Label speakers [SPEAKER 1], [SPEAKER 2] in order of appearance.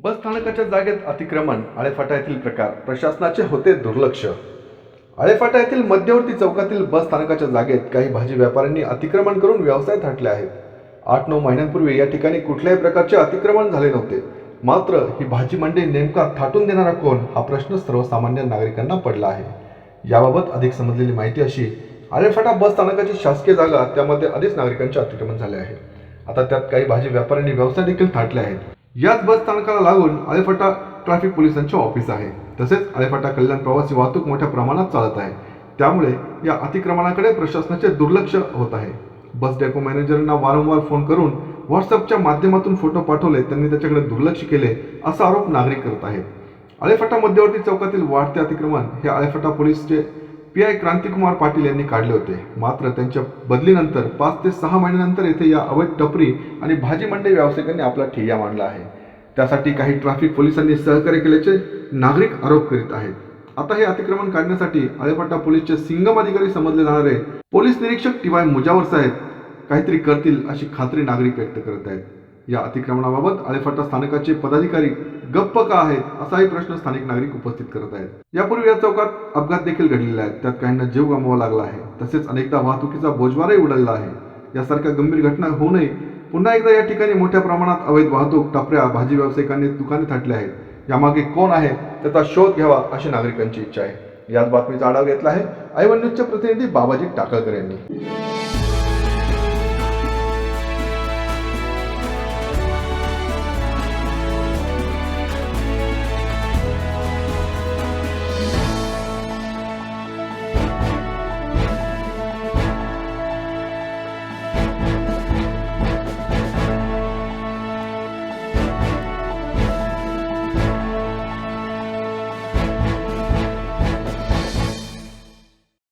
[SPEAKER 1] बस स्थानकाच्या जागेत अतिक्रमण, आळेफाटा येथील प्रकार, प्रशासनाचे होते दुर्लक्ष. आळेफाटा येथील मध्यवर्ती चौकातील बस स्थानकाच्या जागेत काही भाजी व्यापाऱ्यांनी अतिक्रमण करून व्यवसाय थाटले आहेत. 8-9 महिन्यांपूर्वी या ठिकाणी कुठल्याही प्रकारचे अतिक्रमण झाले नव्हते. मात्र ही भाजी मंडई नेमका थाटून देणारा कोण, हा प्रश्न सर्वसामान्य नागरिकांना पडला आहे. याबाबत अधिक समजलेली माहिती अशी: आळेफाटा बस स्थानकाची शासकीय जागा, त्यामध्ये आधीच नागरिकांचे अतिक्रमण झाले आहे. आता त्यात काही भाजी व्यापाऱ्यांनी व्यवसाय देखील थाटले आहेत. याच बस स्थानकाला लागून आळेफाटा ट्रॅफिक पोलिसांचे ऑफिस आहे. तसेच आळेफाटा कल्याण प्रवासी वाहतूक मोठ्या प्रमाणात चालत आहे. त्यामुळे या अतिक्रमणाकडे प्रशासनाचे दुर्लक्ष होत आहे. बस डेपो मॅनेजरना वारंवार फोन करून व्हॉट्सअपच्या माध्यमातून फोटो पाठवले, त्यांनी त्याच्याकडे दुर्लक्ष केले, असा आरोप नागरिक करत आहेत. आळेफाटा मध्यवर्ती चौकातील वाढते अतिक्रमण हे आळेफाटा पोलीसचे PI क्रांतिकुमार पाटील यांनी काढले होते. मात्र त्यांच्या बदलीनंतर 5 ते 6 महिन्यानंतर येथे या अवैध टपरी आणि भाजी मंडई व्यावसायिकांनी आपला ठिय्या मांडला आहे. त्यासाठी काही ट्रॅफिक पोलिसांनी सहकार्य केल्याचे नागरिक आरोप करीत आहेत. आता हे अतिक्रमण काढण्यासाठी आळेफाटा पोलीसचे सिंगम अधिकारी समजले जाणारे पोलीस निरीक्षक TY मुजावर साहेब काहीतरी करतील अशी खात्री नागरिक व्यक्त करत आहेत. या अतिक्रमणाबाबत आळेफाटा स्थानकाचे पदाधिकारी गप्प का आहेत, असाही प्रश्न स्थानिक नागरिक उपस्थित करत आहेत. यापूर्वी या चौकात अपघात देखील घडलेले आहेत. त्यात काहींना जीव गमवावा लागला आहे. तसेच अनेकदा वाहतुकीचा बोजवारही उडवला आहे. यासारख्या गंभीर घटना होऊ नये, पुन्हा एकदा या ठिकाणी मोठ्या प्रमाणात अवैध वाहतूक, टपऱ्या, भाजी व्यावसायिकांनी दुकाने थाटली आहेत. यामागे कोण आहे त्याचा शोध घ्यावा अशी नागरिकांची इच्छा आहे. याच बातमीचा आढावा घेतला आहे I1 न्यूजचे प्रतिनिधी बाबाजी टाकळकर यांनी.